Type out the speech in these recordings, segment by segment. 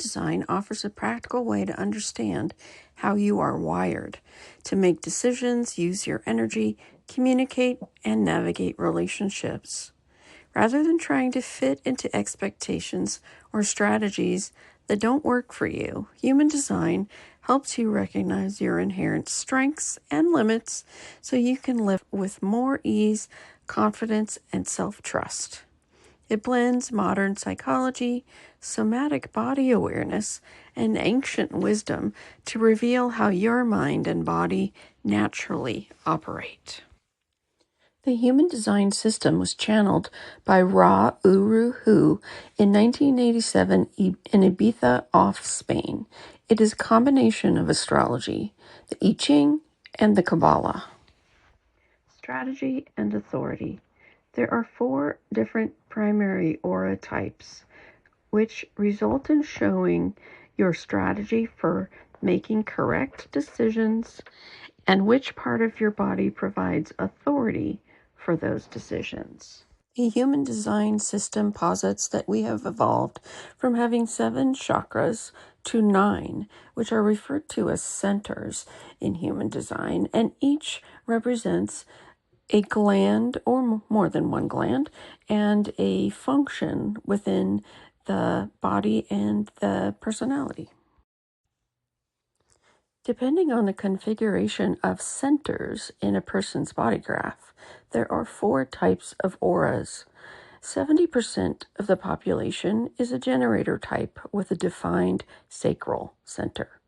design offers a practical way to understand how you are wired, to make decisions, use your energy, communicate, and navigate relationships. Rather than trying to fit into expectations or strategies that don't work for you, human design helps you recognize your inherent strengths and limits so you can live with more ease, confidence, and self-trust. It blends modern psychology, somatic body awareness, and ancient wisdom to reveal how your mind and body naturally operate. The human design system was channeled by Ra Uru Hu in 1987 in Ibiza off Spain. It is a combination of astrology, the I Ching, and the Kabbalah. Strategy and authority. There are 4 different primary aura types, which result in showing your strategy for making correct decisions and which part of your body provides authority for those decisions. The human design system posits that we have evolved from having 7 chakras to 9, which are referred to as centers in human design, and each represents a gland or more than one gland and a function within the body and the personality. Depending on the configuration of centers in a person's body graph, there are 4 types of auras. 70% of the population is a generator type with a defined sacral center.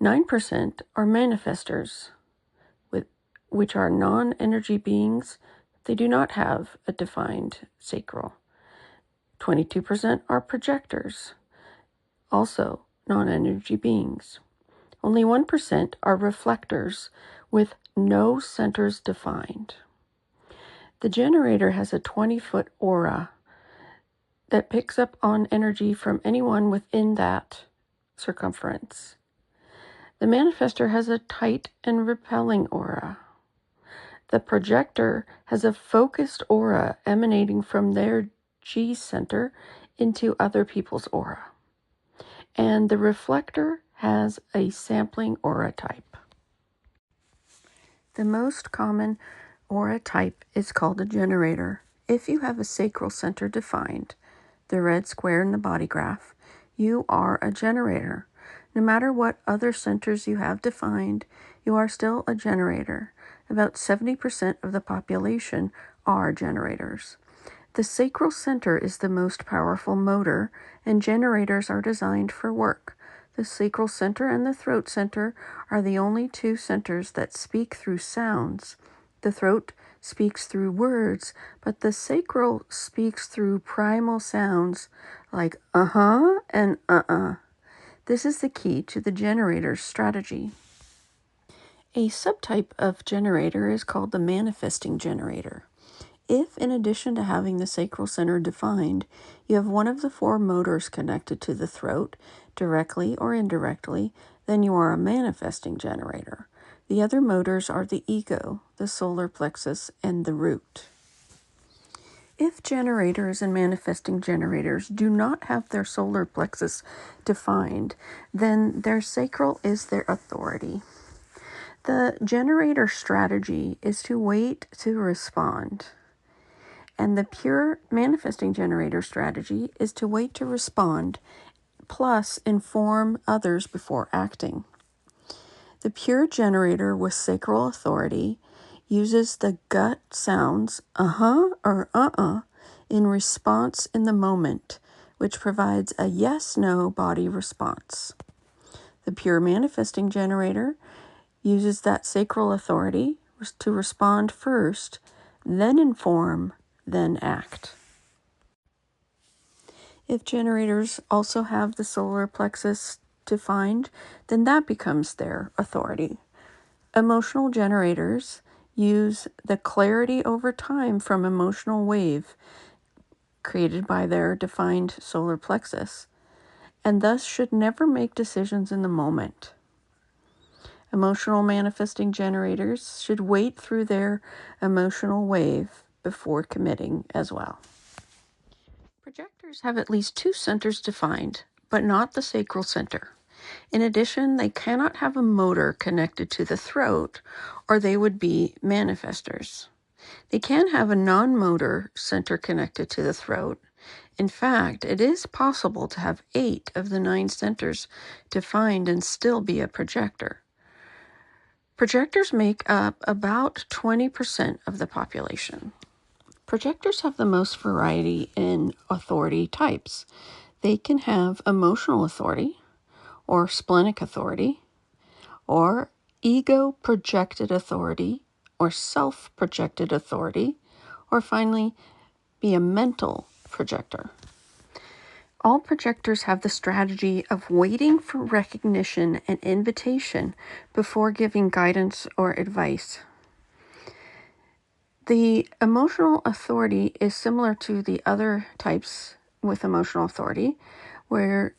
9% are manifestors, which are non-energy beings. They do not have a defined sacral. 22% are projectors, also non-energy beings. Only 1% are reflectors with no centers defined. The generator has a 20-foot aura that picks up on energy from anyone within that circumference. The manifestor has a tight and repelling aura. The projector has a focused aura emanating from their G center into other people's aura. And the reflector has a sampling aura type. The most common aura type is called a generator. If you have a sacral center defined, the red square in the body graph, you are a generator. No matter what other centers you have defined, you are still a generator. About 70% of the population are generators. The sacral center is the most powerful motor, and generators are designed for work. The sacral center and the throat center are the only 2 centers that speak through sounds. The throat speaks through words, but the sacral speaks through primal sounds like uh-huh and uh-uh. This is the key to the generator's strategy. A subtype of generator is called the manifesting generator. If, in addition to having the sacral center defined, you have one of the 4 motors connected to the throat, directly or indirectly, then you are a manifesting generator. The other motors are the ego, the solar plexus, and the root. If generators and manifesting generators do not have their solar plexus defined, then their sacral is their authority. The generator strategy is to wait to respond. And the pure manifesting generator strategy is to wait to respond, plus inform others before acting. The pure generator with sacral authority uses the gut sounds uh-huh or uh-uh in response in the moment, which provides a yes-no body response. The pure manifesting generator uses that sacral authority to respond first, then inform, then act. If generators also have the solar plexus defined, then that becomes their authority. Emotional generators use the clarity over time from emotional wave created by their defined solar plexus, and thus should never make decisions in the moment. Emotional manifesting generators should wait through their emotional wave before committing as well. Projectors have at least 2 centers defined, but not the sacral center. In addition, they cannot have a motor connected to the throat, or they would be manifestors. They can have a non-motor center connected to the throat. In fact, it is possible to have 8 of the 9 centers defined and still be a projector. Projectors make up about 20% of the population. Projectors have the most variety in authority types. They can have emotional authority, or splenic authority, or ego-projected authority, or self-projected authority, or finally, be a mental projector. All projectors have the strategy of waiting for recognition and invitation before giving guidance or advice. The emotional authority is similar to the other types with emotional authority, where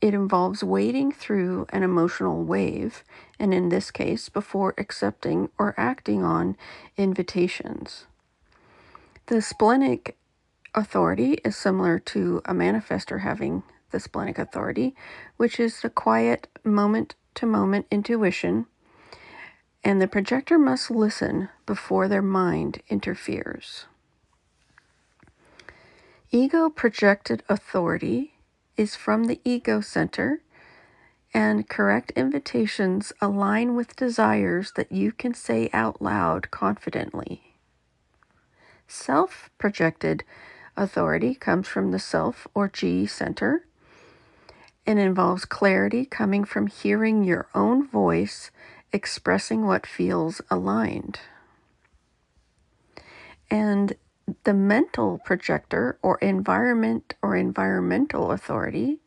it involves wading through an emotional wave, and in this case, before accepting or acting on invitations. The splenic authority is similar to a manifestor having the splenic authority, which is the quiet moment-to-moment intuition, and the projector must listen before their mind interferes. Ego-projected authority is from the ego center, and correct invitations align with desires that you can say out loud confidently. Self-projected authority comes from the self or G center and involves clarity coming from hearing your own voice expressing what feels aligned. And the mental projector or environmental authority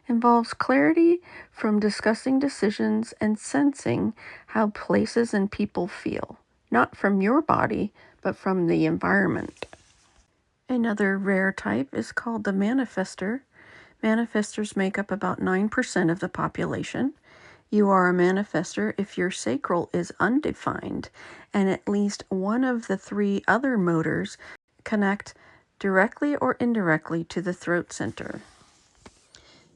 involves clarity from discussing decisions and sensing how places and people feel, not from your body, but from the environment. Another rare type is called the manifestor. Manifestors make up about 9% of the population. You are a manifestor if your sacral is undefined and at least one of the 3 other motors connect directly or indirectly to the throat center.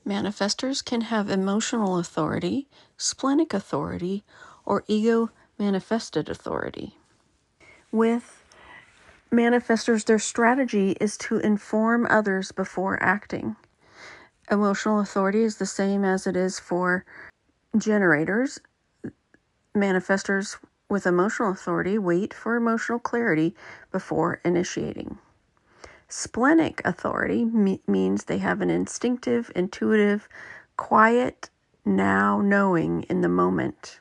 Manifestors can have emotional authority, splenic authority, or ego-manifested authority. With manifestors, their strategy is to inform others before acting. Emotional authority is the same as it is for generators. Manifestors with emotional authority wait for emotional clarity before initiating. Splenic authority means they have an instinctive, intuitive, quiet now knowing in the moment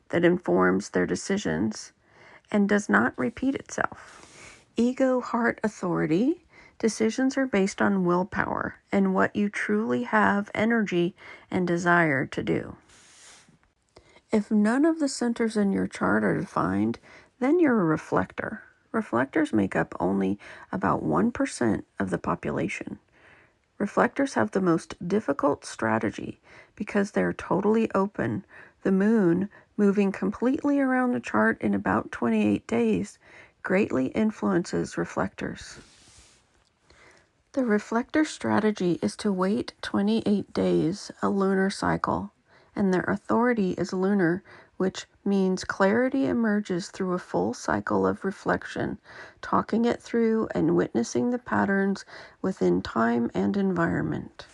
that informs their decisions and does not repeat itself. Ego heart authority, decisions are based on willpower and what you truly have energy and desire to do. If none of the centers in your chart are defined, then you're a reflector. Reflectors make up only about 1% of the population. Reflectors have the most difficult strategy because they're totally open. The moon, moving completely around the chart in about 28 days, greatly influences reflectors. The reflector strategy is to wait 28 days, a lunar cycle, and their authority is lunar, which means clarity emerges through a full cycle of reflection, talking it through and witnessing the patterns within time and environment.